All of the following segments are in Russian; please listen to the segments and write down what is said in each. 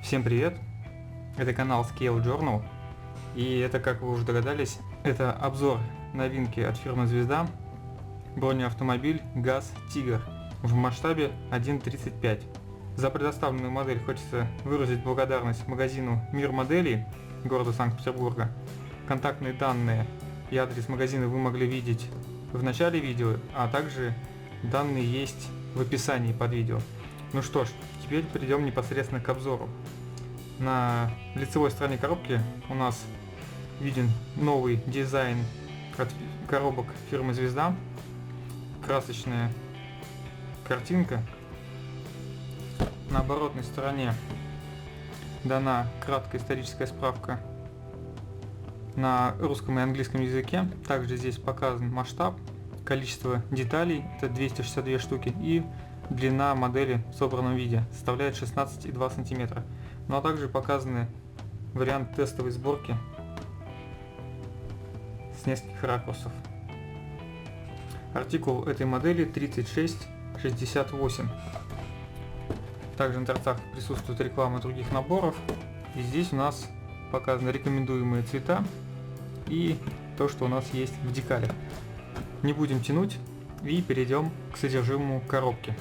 Всем привет! Это канал Scale Journal, и это, как вы уже догадались, это обзор новинки от фирмы Звезда, бронеавтомобиль ГАЗ Тигр в масштабе 1.35. За предоставленную модель хочется выразить благодарность магазину Мир моделей города Санкт-Петербурга. Контактные данные и адрес магазина вы могли видеть в начале видео, а также данные есть в описании под видео. Ну что ж, теперь перейдем непосредственно к обзору. На лицевой стороне коробки у нас виден новый дизайн от коробок фирмы Звезда. Красочная картинка. На оборотной стороне дана краткая историческая справка на русском и английском языке. Также здесь показан масштаб, количество деталей, это 262 штуки, и длина модели в собранном виде составляет 16,2 см. Ну а также показаны вариант тестовой сборки с нескольких ракурсов. Артикул этой модели 3668. Также на торцах присутствует реклама других наборов. И здесь у нас показаны рекомендуемые цвета и то, что у нас есть в декалях. Не будем тянуть и перейдем к содержимому коробки.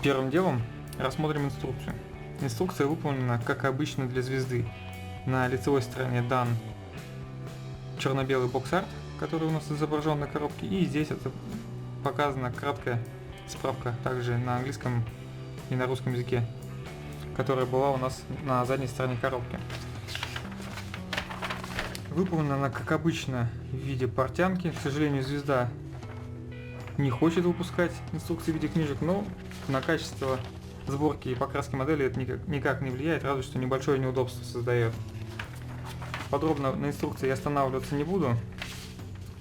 Первым делом рассмотрим инструкцию. Инструкция выполнена, как обычно, для Звезды. На лицевой стороне дан черно-белый бокс-арт, который у нас изображен на коробке, и здесь это показана краткая справка также на английском и на русском языке, которая была у нас на задней стороне коробки. Выполнена она, как обычно, в виде портянки. К сожалению, Звезда не хочет выпускать инструкции в виде книжек, но на качество сборки и покраски модели это никак не влияет, разве что небольшое неудобство создает. Подробно на инструкции я останавливаться не буду,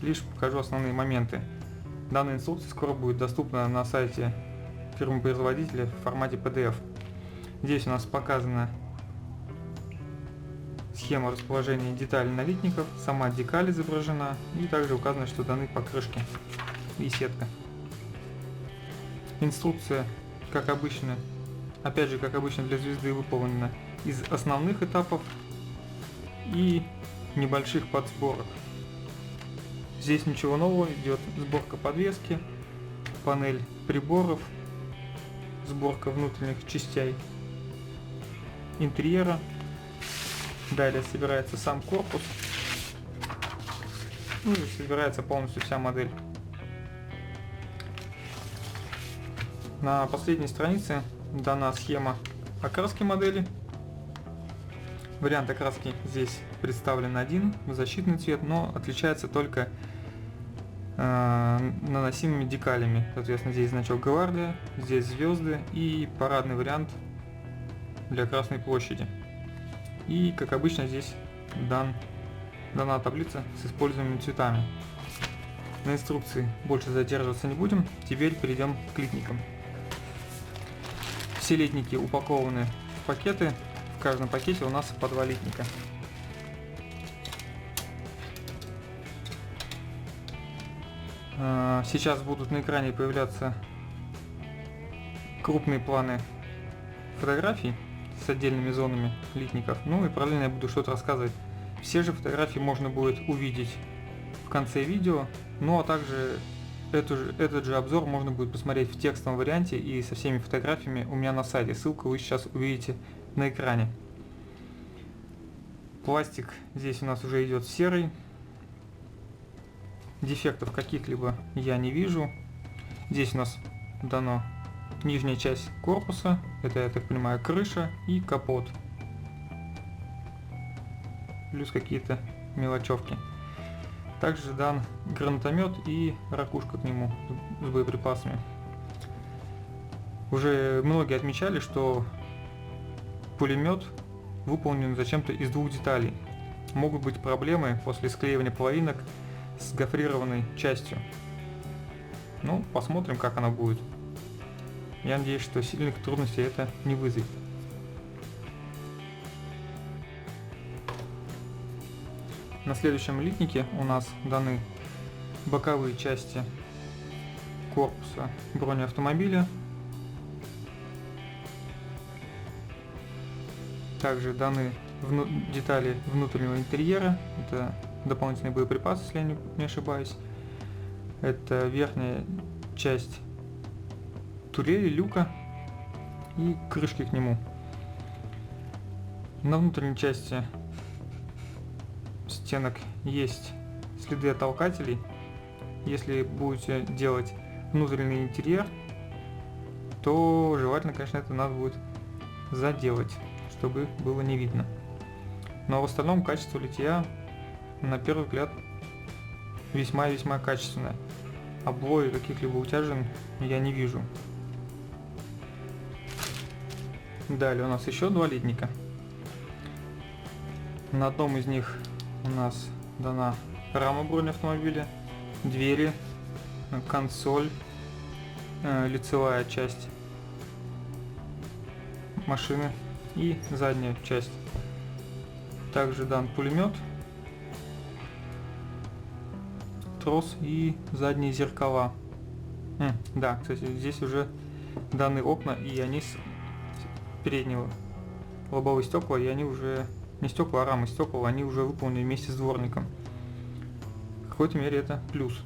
лишь покажу основные моменты. Данная инструкция скоро будет доступна на сайте фирмы-производителя в формате PDF. Здесь у нас показана схема расположения деталей налитников, сама декаль изображена, и также указано, что даны покрышки и сетка. Инструкция, как обычно, опять же, как обычно для Звезды, выполнена из основных этапов и небольших подсборок. Здесь ничего нового, идет сборка подвески, панель приборов, сборка внутренних частей интерьера. Далее собирается сам корпус, ну и собирается полностью вся модель. На последней странице дана схема окраски модели. Вариант окраски здесь представлен один, защитный цвет, но отличается только наносимыми декалями. Соответственно, здесь значок Гвардия, здесь звезды и парадный вариант для Красной площади. И, как обычно, здесь дана таблица с используемыми цветами. На инструкции больше задерживаться не будем, теперь перейдем к литникам. Все литники упакованы в пакеты, в каждом пакете у нас по 2 литника. Сейчас будут на экране появляться крупные планы фотографий с отдельными зонами литников, ну и параллельно я буду что-то рассказывать. Все же фотографии можно будет увидеть в конце видео, ну а также этот же обзор можно будет посмотреть в текстовом варианте и со всеми фотографиями у меня на сайте. Ссылку вы сейчас увидите на экране. Пластик здесь у нас уже идет серый. Дефектов каких-либо я не вижу. Здесь у нас дано нижняя часть корпуса, это, я так понимаю, крыша и капот. Плюс какие-то мелочевки. Также дан гранатомет и ракушка к нему с боеприпасами. Уже многие отмечали, что пулемет выполнен зачем-то из 2 деталей. Могут быть проблемы после склеивания половинок с гофрированной частью. Ну, посмотрим, как она будет. Я надеюсь, что сильных трудностей это не вызовет. На следующем литнике у нас даны боковые части корпуса бронеавтомобиля. Также даны детали внутреннего интерьера. Это дополнительные боеприпасы, если я не ошибаюсь. Это верхняя часть турели, люка и крышки к нему. На внутренней части стенок есть следы от толкателей. Если будете делать внутренний интерьер, то желательно, конечно, это надо будет заделать, чтобы было не видно. Но в остальном качество литья, на первый взгляд, весьма-весьма качественное. Обои каких-либо утяжен я не вижу. Далее у нас еще два литника. На одном из них у нас дана рама бронеавтомобиля, двери, консоль, лицевая часть машины и задняя часть. Также дан пулемет, трос и задние зеркала. Да, кстати, здесь уже даны окна, и они с переднего лобовые стекла, и они уже не стекла, а рамы стекол, они уже выполнены вместе с дворником. В какой-то мере это плюс.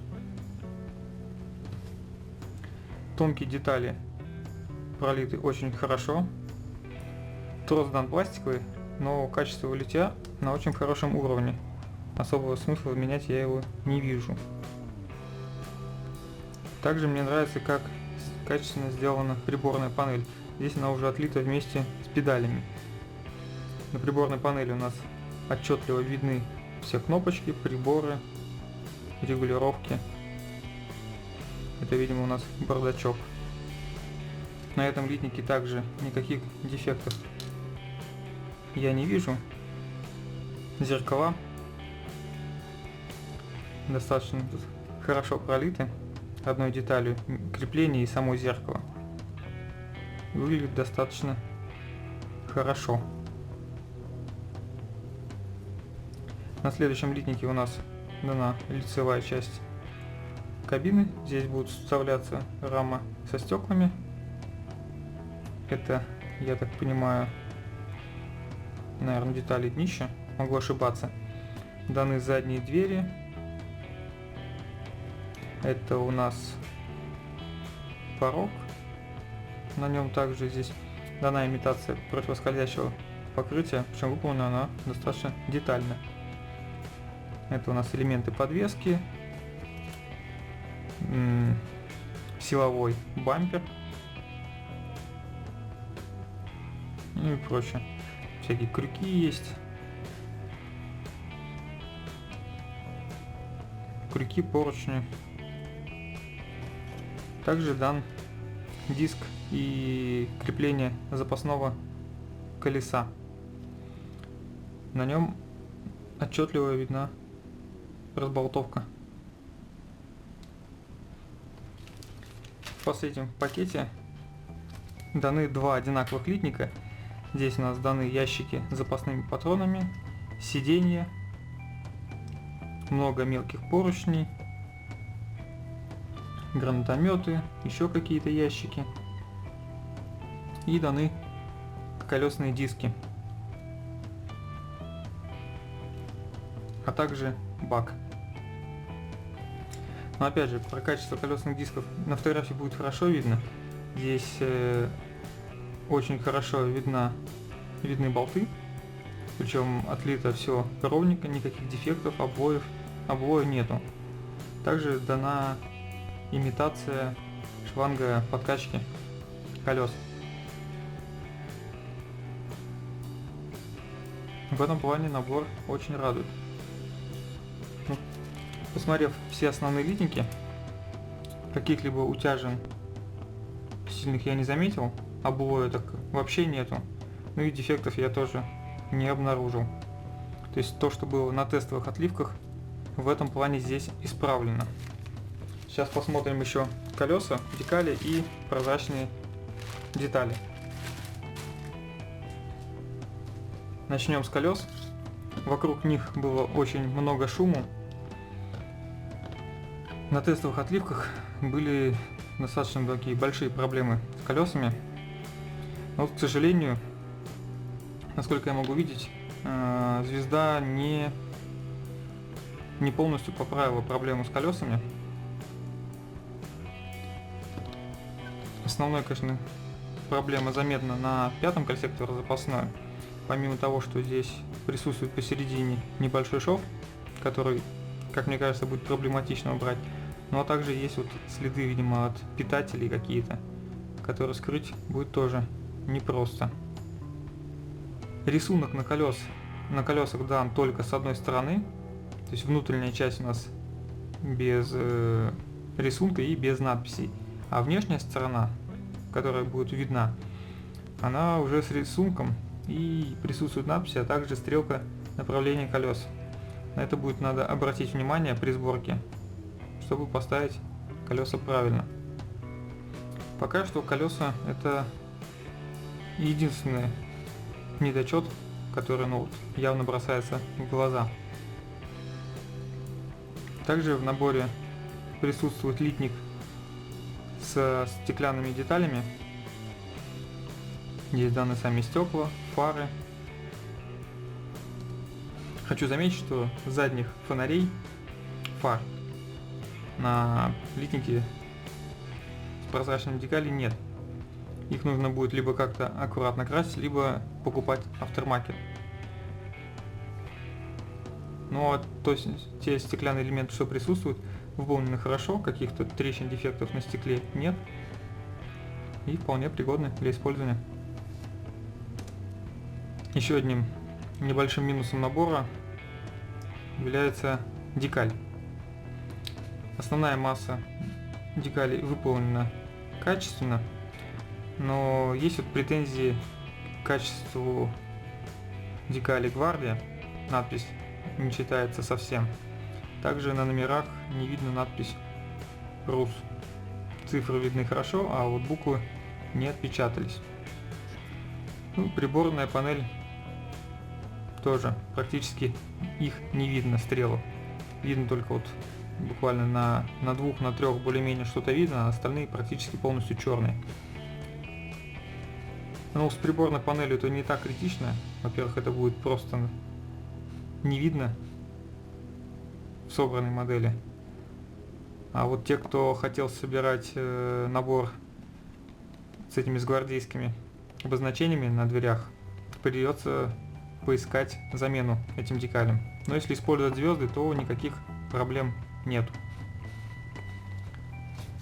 Тонкие детали пролиты очень хорошо. Трос дан пластиковый, но качество литья на очень хорошем уровне. Особого смысла менять я его не вижу. Также мне нравится, как качественно сделана приборная панель. Здесь она уже отлита вместе с педалями. На приборной панели у нас отчетливо видны все кнопочки, приборы, регулировки. Это, видимо, у нас бардачок. На этом литнике также никаких дефектов я не вижу. Зеркала достаточно хорошо пролиты одной деталью, крепление и само зеркало. Выглядит достаточно хорошо. На следующем литнике у нас дана лицевая часть кабины. Здесь будет вставляться рама со стеклами. Это, я так понимаю, наверное, детали днища. Могу ошибаться. Даны задние двери. Это у нас порог. На нем также здесь дана имитация противоскользящего покрытия, причем выполнена она достаточно детально. Это у нас элементы подвески, силовой бампер, ну и прочее. Всякие крюки есть. Крюки, поручни. Также дан диск и крепление запасного колеса. На нем отчетливо видна разболтовка. В последнем пакете даны два одинаковых литника. Здесь у нас даны ящики с запасными патронами, сиденья, много мелких поручней, гранатометы, еще какие-то ящики. И даны колесные диски, а также бак. Но опять же, про качество колесных дисков на фотографии будет хорошо видно. Здесь очень хорошо видны болты, причем отлито все ровненько, никаких дефектов, обоев нету. Также дана имитация шланга подкачки колес. В этом плане набор очень радует. Посмотрев все основные литники, каких-либо утяжен сильных я не заметил, обоев так вообще нету. Ну и дефектов я тоже не обнаружил. То есть то, что было на тестовых отливках, в этом плане здесь исправлено. Сейчас посмотрим еще колеса, декали и прозрачные детали. Начнем с колес. Вокруг них было очень много шума. На тестовых отливках были достаточно такие большие проблемы с колесами. Но, к сожалению, насколько я могу видеть, звезда не полностью поправила проблему с колесами. Основной, конечно, проблема заметна на пятом кольце, которое запасное. Помимо того, что здесь присутствует посередине небольшой шов, который, как мне кажется, будет проблематично убрать. Ну а также есть вот следы, видимо, от питателей какие-то, которые скрыть будет тоже непросто. Рисунок на колесах дан только с одной стороны, то есть внутренняя часть у нас без рисунка и без надписей, а внешняя сторона, которая будет видна, она уже с рисунком и присутствует надпись, а также стрелка направления колес. На это будет надо обратить внимание при сборке, чтобы поставить колеса правильно. Пока что колеса — это единственный недочет, который явно бросается в глаза. Также в наборе присутствует литник с стеклянными деталями. Здесь даны сами стекла, фары. Хочу заметить, что задних фар на литнике с прозрачными деталями нет. Их нужно будет либо как-то аккуратно красить, либо покупать aftermarket. Но те стеклянные элементы, что присутствуют, выполнены хорошо, каких-то трещин, дефектов на стекле нет и вполне пригодны для использования. Еще одним небольшим минусом набора является декаль. Основная масса декалей выполнена качественно, но есть вот претензии к качеству декали Гвардия. Надпись не читается совсем. Также на номерах не видно надпись РУС. Цифры видны хорошо, а вот буквы не отпечатались. Приборная панель тоже практически их не видно, стрелок. Видно только вот буквально на двух, на трех более-менее что-то видно, а остальные практически полностью черные. Но с приборной панелью это не так критично. Во-первых, это будет просто не видно в собранной модели. А вот те, кто хотел собирать набор с этими гвардейскими обозначениями на дверях, придется поискать замену этим декалям. Но если использовать звезды, то никаких проблем нету.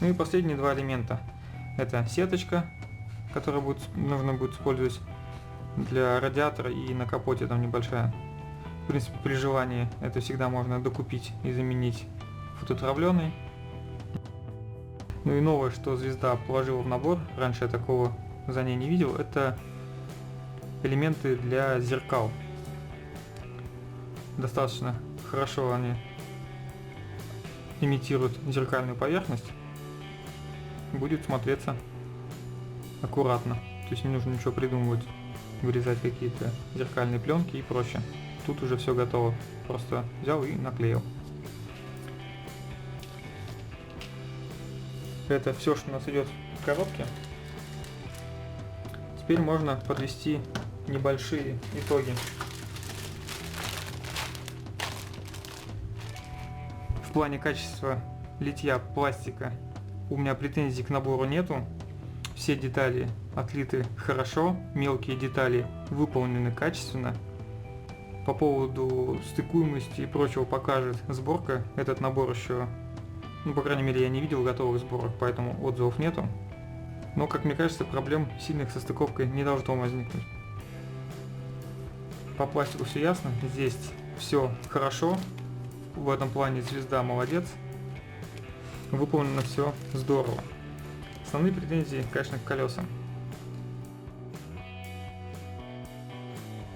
Ну и последние два элемента. Это сеточка, которую нужно будет использовать для радиатора, и на капоте там небольшая. В принципе, при желании это всегда можно докупить и заменить фототравленой. Ну и новое, что звезда положила в набор, раньше я такого за ней не видел, это элементы для зеркал. Достаточно хорошо они имитируют зеркальную поверхность. Будет смотреться аккуратно. То есть не нужно ничего придумывать, вырезать какие-то зеркальные пленки и прочее. Тут уже все готово. Просто взял и наклеил. Это все, что у нас идет в коробке. Теперь можно подвести небольшие итоги. В плане качества литья пластика у меня претензий к набору нету. Все детали отлиты хорошо, мелкие детали выполнены качественно. По поводу стыкуемости и прочего покажет сборка. Этот набор еще, по крайней мере, я не видел готовых сборок, поэтому отзывов нету. Но, как мне кажется, проблем сильных со стыковкой не должно возникнуть. По пластику все ясно, здесь все хорошо. В этом плане звезда молодец. Выполнено все здорово. Основные претензии, конечно, к колесам.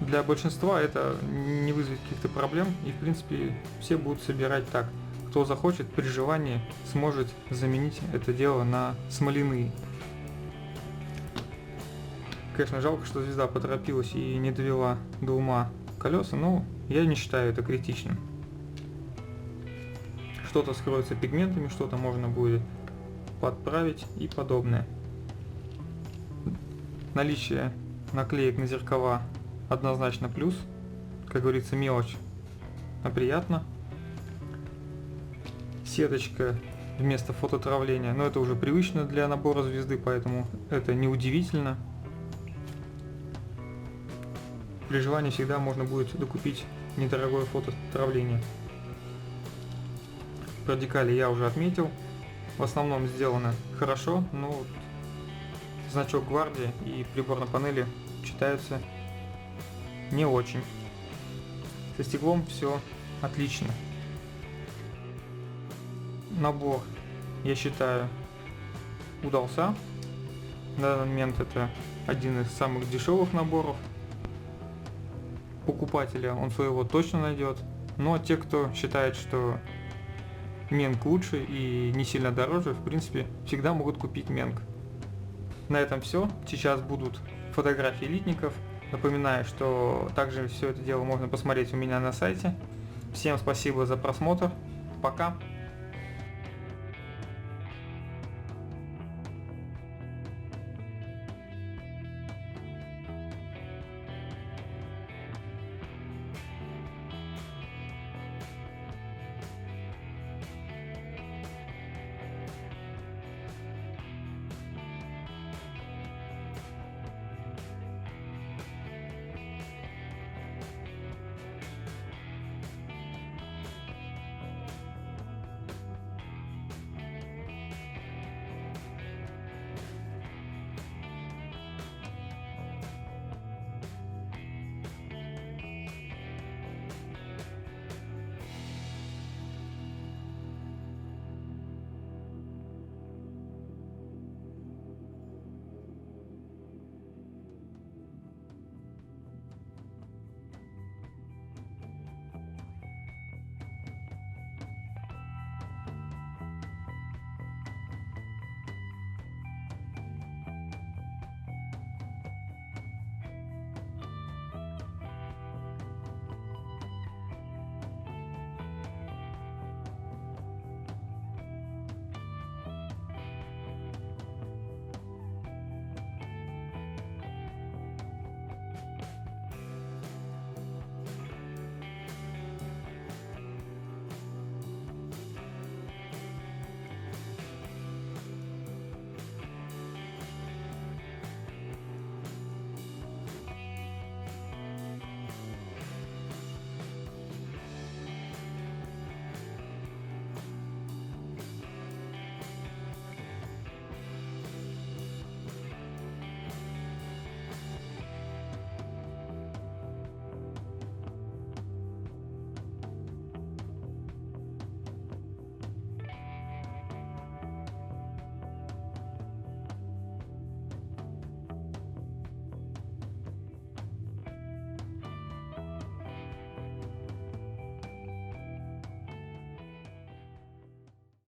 Для большинства это не вызовет каких-то проблем, и в принципе все будут собирать так. Кто захочет, при желании сможет заменить это дело на смоляные. Конечно, жалко, что звезда поторопилась и не довела до ума колеса, но я не считаю это критичным. Что-то скроется пигментами, что-то можно будет подправить и подобное. Наличие наклеек на зеркала однозначно плюс. Как говорится, мелочь, а приятно. Сеточка вместо фототравления, но это уже привычно для набора звезды, поэтому это не удивительно. При желании всегда можно будет докупить недорогое фототравление. Про декали я уже отметил. В основном сделано хорошо, но вот значок гвардии и прибор на панели читаются не очень. Со стеклом все отлично. Набор, я считаю, удался. На данный момент это один из самых дешевых наборов. Покупателя он своего точно найдет. Но те, кто считает, что Менг лучше и не сильно дороже, в принципе, всегда могут купить Менг. На этом все. Сейчас будут фотографии элитников. Напоминаю, что также все это дело можно посмотреть у меня на сайте. Всем спасибо за просмотр. Пока.